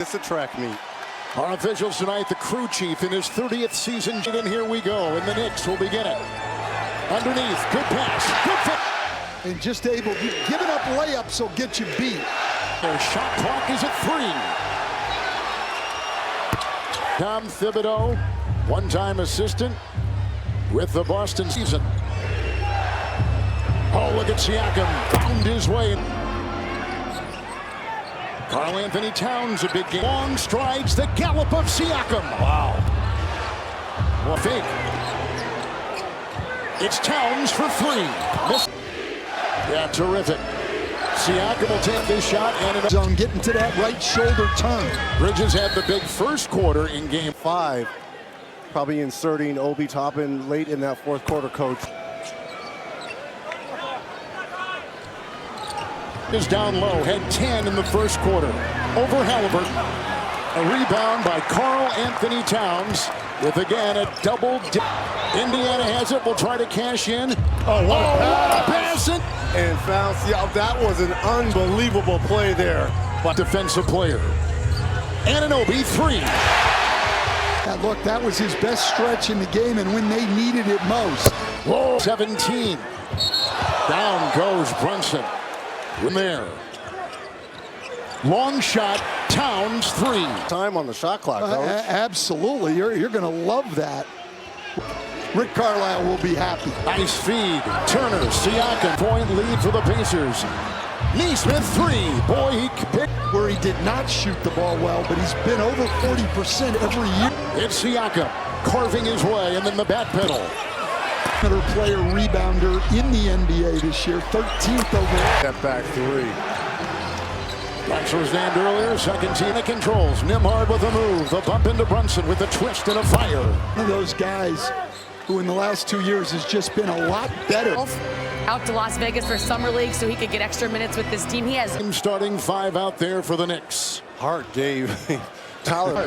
It's a track meet. Our officials tonight, the crew chief in his 30th season. And here we go, and the Knicks will begin it. Underneath, good pass, good fit. And just able, giving up layups will get you beat. Their shot clock is at 3. Tom Thibodeau, one-time assistant with the Boston season. Oh, look at Siakam, found his way. Karl Anthony Towns, a big game. Long strides, the gallop of Siakam. Wow. Well, fake. It's Towns for 3. Miss. Yeah, terrific. Siakam will take this shot and zone, getting to that right shoulder turn. Bridges had the big first quarter in game 5. Probably inserting Obi Toppin late in that fourth quarter, coach. Is down low, had 10 in the first quarter. Over Halliburton. A rebound by Karl Anthony Towns with again a double dip. Indiana has it, will try to cash in. Oh, what a pass! And found, yeah, that was an unbelievable play there. But defensive player. Anunoby 3. Look, that was his best stretch in the game and when they needed it most. Whoa, 17. Down goes Brunson. In there. Long shot, Towns 3. Time on the shot clock, coach. Absolutely, you're going to love that. Rick Carlisle will be happy. Nice feed, Turner, Siakam, point lead for the Pacers. Nesmith 3, boy, he picked. Where he did not shoot the ball well, but he's been over 40% every year. It's Siakam, carving his way, and then the back pedal. Better player rebounder in the NBA this year, 13th overall. Step back 3. Bryce was named earlier, second team that controls. Nembhard with a move, the bump into Brunson with a twist and a fire. One of those guys who in the last 2 years has just been a lot better. Out to Las Vegas for Summer League so he could get extra minutes with this team. He has starting 5 out there for the Knicks. Hart gave Tyler.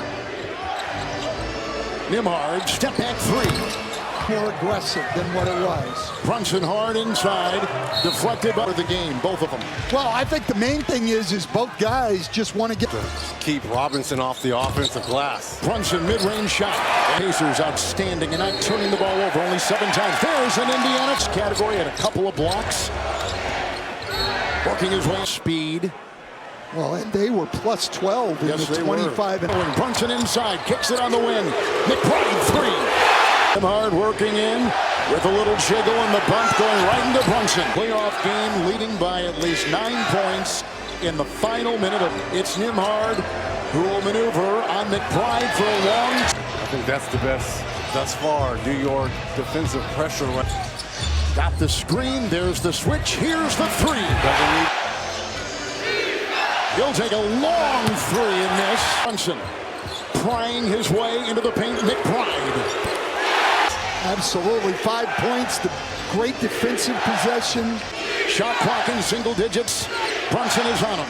Nembhard, step back 3. More aggressive than what it was. Brunson hard inside, deflected by the game, both of them. Well, I think the main thing is both guys just want to get keep Robinson off the offensive glass. Brunson mid-range shot. Pacers outstanding and not turning the ball over only 7 times. There's an Indiana category and a couple of blocks. Working his way speed. Well, and they were plus 12 in the 25. And Brunson inside, kicks it on the wing. McBride 3. Hard working in with a little jiggle and the bump going right into Brunson. Playoff game leading by at least 9 points in the final minute of it's Nembhard who will maneuver on McBride for a long. I think that's the best thus far. New York defensive pressure. Got the screen. There's the switch. Here's the 3. He'll take a long 3 in this. Brunson prying his way into the paint. McBride. Absolutely, 5 points, the great defensive possession. Shot clock in single digits. Brunson is on him.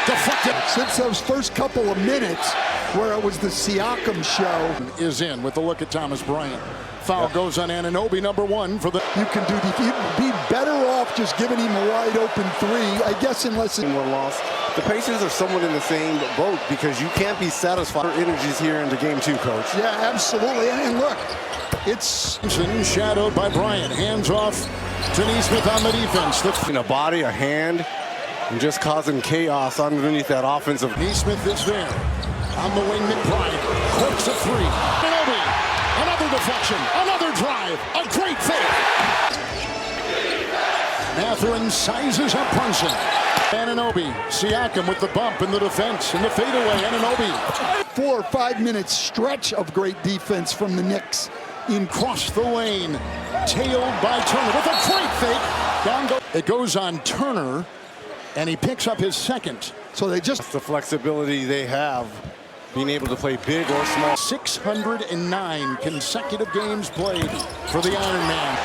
Deflected. Since those first couple of minutes where it was the Siakam show. Is in with the look at Thomas Bryant. Foul goes on Anunoby, number 1 for the. You can do, you'd be better off just giving him a wide open 3, I guess, unless it were lost. The Pacers are somewhat in the same boat because you can't be satisfied with energies here into game 2, coach. Yeah, absolutely, and look. It's shadowed by Bryant. Hands off to Nesmith on the defense. In a body, a hand, and just causing chaos underneath that offensive. Nesmith is there. On the wing, McBride. Corks a 3. Anunoby. Another deflection. Another drive. A great fake. Mathurin sizes up Brunson. Anunoby. Siakam with the bump in the defense. And the fadeaway. Anunoby. 4 or 5 minute stretch of great defense from the Knicks. In cross the lane, tailed by Turner with a great fake. Down go. It goes on Turner, and he picks up his second. So they just the flexibility they have, being able to play big or small. 609 consecutive games played for the Iron Man.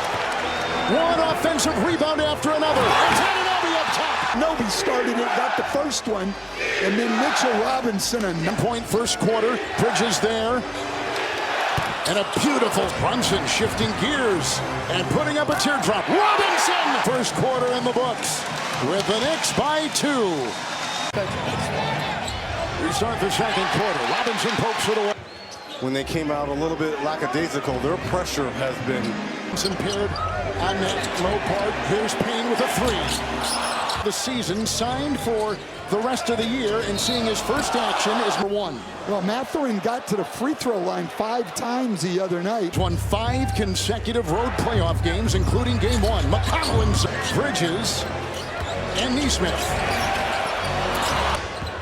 One offensive rebound after another. Anunoby up top. Noby started it, got the first one, and then Mitchell Robinson. A 9-point first quarter. Bridges there. And a beautiful Brunson shifting gears and putting up a teardrop. Robinson! First quarter in the books with the Knicks by 2. We start the second quarter. Robinson pokes it away. When they came out a little bit lackadaisical, their pressure has been Impaired on that low part. Here's Payne with a three. The season signed for the rest of the year, and seeing his first action is number one. Well, Mathurin got to the free throw line 5 times the other night. Won 5 consecutive road playoff games, including game 1. McConnell and Bridges and Neesmith.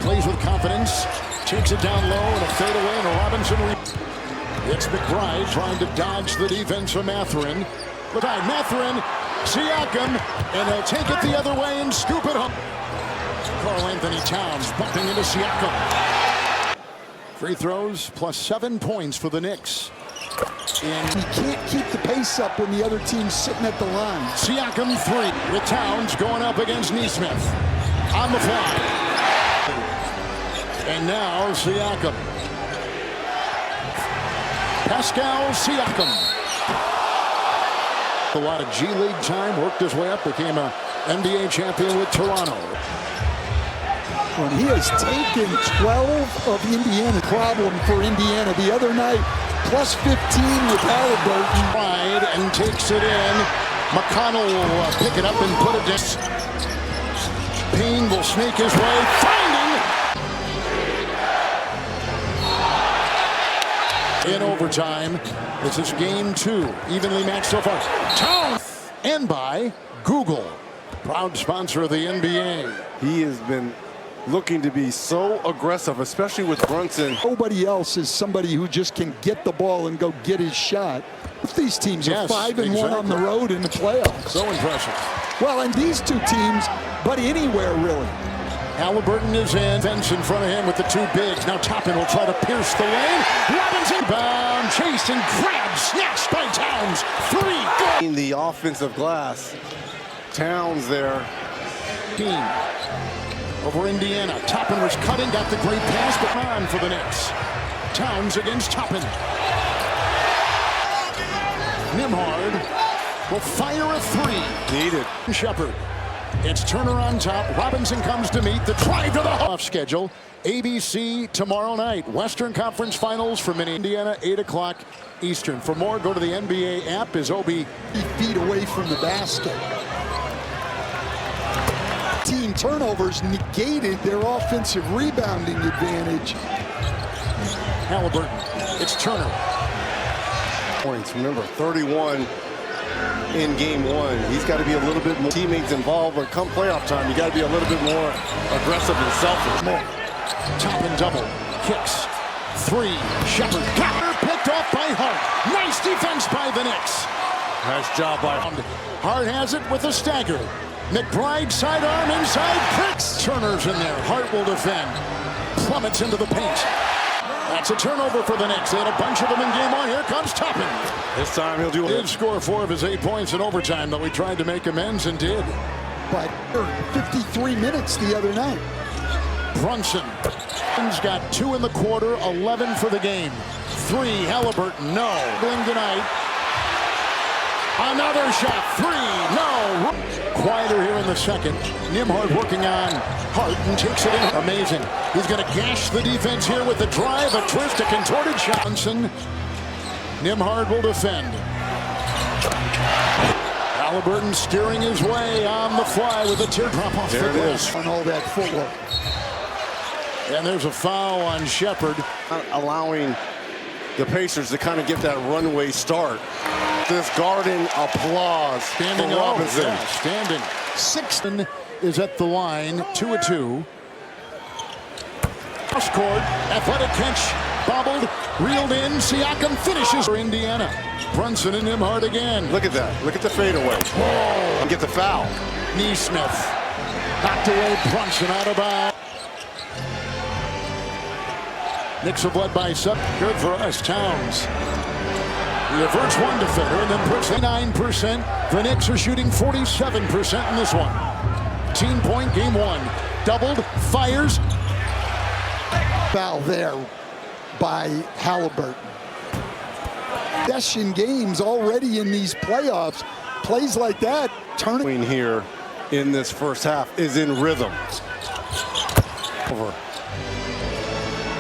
Plays with confidence. Takes it down low and a fadeaway and a Robinson. It's McBride trying to dodge the defense of Mathurin. But Mathurin, Siakam, and he'll take it the other way and scoop it up. Karl Anthony Towns bumping into Siakam. Free throws plus 7 points for the Knicks. And he can't keep the pace up when the other team's sitting at the line. Siakam 3 with Towns going up against Neesmith. On the fly. And now Siakam. Pascal Siakam. A lot of G League time, worked his way up, became an NBA champion with Toronto. When he has taken 12 of Indiana, problem for Indiana the other night, plus 15 with Halliburton. Pride and takes it in. McConnell will pick it up and put it down. Payne will snake his way, finding in overtime. This is game 2, evenly matched so far. Towns and by Google, proud sponsor of the NBA. He has been looking to be so aggressive, especially with Brunson. Nobody else is somebody who just can get the ball and go get his shot. If these teams are 5-1 on the road in the playoffs. So impressive. Well, and these two teams, but anywhere really. Halliburton is in. Fence in front of him with the 2 bigs. Now Toppin will try to pierce the lane. Robinson bound, chased and grabbed, snatched by Towns. 3, go! In the offensive glass, Towns there. Team over Indiana. Toppin was cutting, got the great pass, but on for the Knicks. Towns against Toppin. Nimhard will fire a 3. Needed. Shepard. It's Turner on top. Robinson comes to meet the drive to the off schedule. ABC tomorrow night. Western Conference Finals from Indiana, 8 o'clock Eastern. For more, go to the NBA app. Is Obi 8 feet away from the basket. Team turnovers negated their offensive rebounding advantage. Halliburton. It's Turner. Points. Remember, 31 in game 1. He's got to be a little bit more teammates involved, but come playoff time, you got to be a little bit more aggressive and selfish. Toppin double. Kicks. 3. Shepard. Got her picked off by Hart. Nice defense by the Knicks. Nice job by Hart has it with a stagger. McBride sidearm inside. Pricks. Turner's in there. Hart will defend. Plummets into the paint. That's a turnover for the Knicks. They had a bunch of them in game 1. Here comes Toppin. This time he'll do it. Did score 4 of his 8 points in overtime, though he tried to make amends and did. But 53 minutes the other night. Brunson. He's got 2 in the quarter, 11 for the game. 3. Halliburton. No. Going tonight. Another shot. 3. No. Quieter here in the second. Nimhard working on Hart and takes it in. Amazing. He's going to gash the defense here with the drive, a twist, a contorted shot. Brunson. Nimhard will defend. Halliburton steering his way on the fly with a teardrop off the glass. On all that footwork. And there's a foul on Shepard. Allowing the Pacers to kind of get that runway start. This Garden applause Standing for Robinson. Yeah, standing. Sixton is at the line, 2 of 2. Cross court, athletic catch, bobbled, reeled in. Siakam finishes for Indiana. Brunson and Nimhard again. Look at that. Look at the fadeaway. Whoa. And get the foul. Neesmith knocked away. Brunson out of bounds. Knicks have led by 7. Good for us. Towns. He averts one defender and then puts 9%. The Knicks are shooting 47% in this one. Team point, game 1. Doubled, fires. Foul there by Halliburton. Possession games already in these playoffs. Plays like that. Turning here in this first half is in rhythm. Over.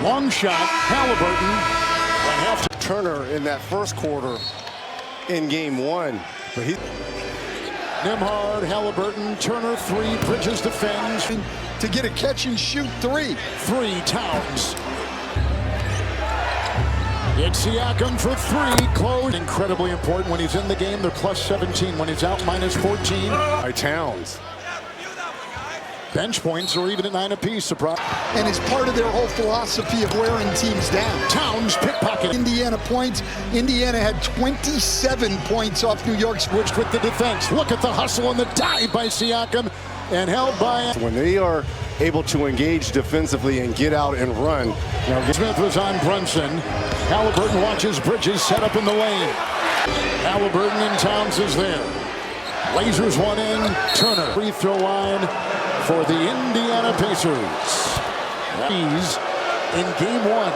Long shot, Halliburton. And half Turner in that first quarter in game one. But he Nembhard, Halliburton, Turner three, Bridges defends. To get a catch and shoot three. Three, Towns. It's Siakam for three, close. Incredibly important when he's in the game. They're plus 17. When he's out, minus 14. by Towns. Bench points are even at 9 apiece. Surprise. And it's part of their whole philosophy of wearing teams down. Towns pickpocket. Indiana points. Indiana had 27 points off New York. Switched with the defense. Look at the hustle and the dive by Siakam. And held by When they are able to engage defensively and get out and run. Now, Smith was on Brunson. Halliburton watches Bridges set up in the lane. Halliburton and Towns is there. Lasers one in. Turner. Free throw line for the Indiana Pacers. He's in game one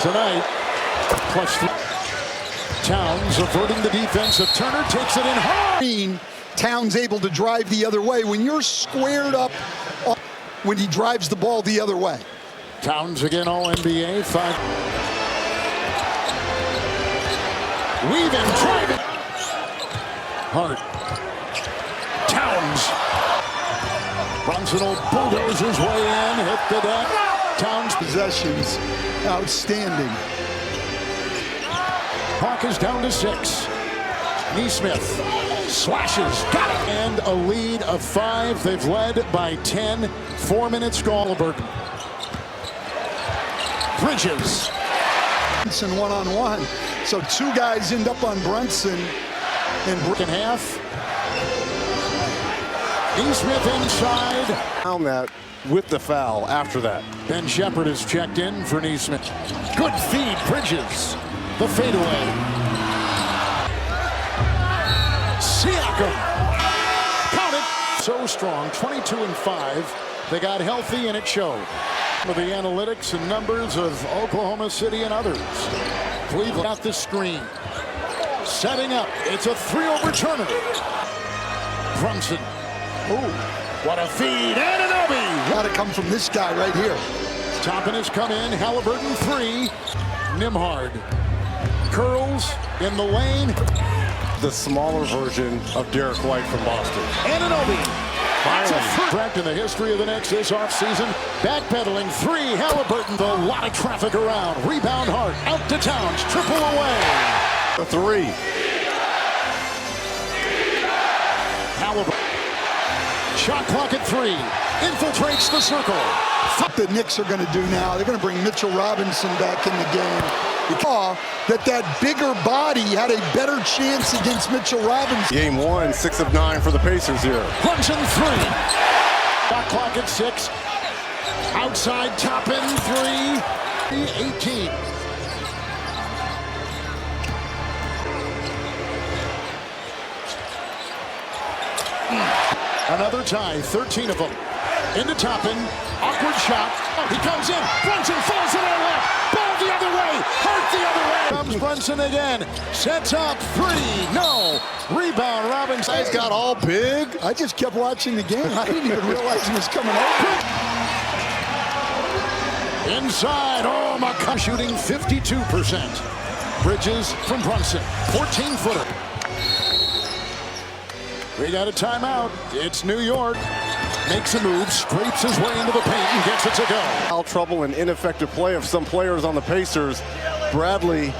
tonight. Plus Towns averting the defense of Turner. Takes it in hard. Towns able to drive the other way. When you're squared up, when he drives the ball the other way. Towns again, All-NBA. Five. Weaving, driving. Hart. Towns. Brunson will bulldoze his way in. Hit the deck. Towns. Possessions, outstanding. Hawk is down to 6. Nesmith slashes, got it, and a lead of 5. They've led by 10. 4 minutes gone. Halliburton. Bridges. Brunson one-on-one. So two guys end up on Brunson. And Second half. Nesmith inside. found that with the foul after that. Ben Shepherd is checked in for Nesmith. Good feed, Bridges. The fadeaway. Siakam. Count it. So strong, 22 and 5. They got healthy and it showed. With the analytics and numbers of Oklahoma City and others. Cleveland got the screen. Setting up. It's a 3-over Turner. Brunson. Oh, what a feed. Anunoby. got to come from this guy right here. Toppin has come in. Halliburton 3. Nembhard. Curls in the lane. The smaller version of Derek White from Boston. Anunoby. That's a track in the history of the Knicks this offseason. Backpedaling 3. Halliburton. A lot of traffic around. Rebound Hart. Out to Towns. Triple away. A 3. Halliburton. Shot clock at 3. Infiltrates the circle. What the Knicks are going to do now, they're going to bring Mitchell Robinson back in the game. You saw that bigger body had a better chance against Mitchell Robinson. Game 1, 6 of 9 for the Pacers here. Brunson 3. Shot clock at 6. Outside Toppin 3. 18. Another tie, 13 of them. Into Toppin, awkward shot. Oh, he comes in. Brunson falls to their left. Ball the other way. Hurt the other way. Comes Brunson again. Sets up 3. No. Rebound. Robinson. He's got all big. I just kept watching the game. I didn't even realize he was coming over. Inside. Oh, McCoy shooting 52%. Bridges from Brunson. 14-footer. We got a timeout. It's New York. Makes a move, scrapes his way into the paint and gets it to go. Foul trouble and ineffective play of some players on the Pacers. Bradley.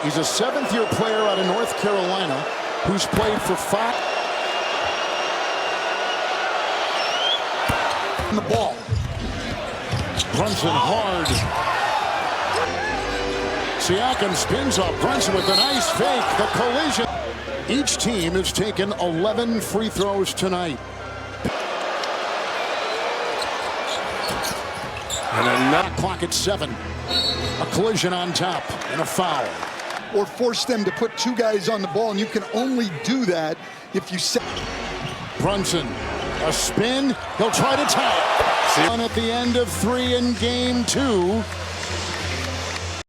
He's a 7th-year player out of North Carolina who's played for 5. On the ball. Brunson hard. Siakam spins off Brunson with a nice fake. The collision. Each team has taken 11 free throws tonight. And a knock clock at 7. A collision on top and a foul. Or force them to put 2 guys on the ball, and you can only do that if you set. Brunson, a spin. He'll try to tie it. At the end of 3 in game 2.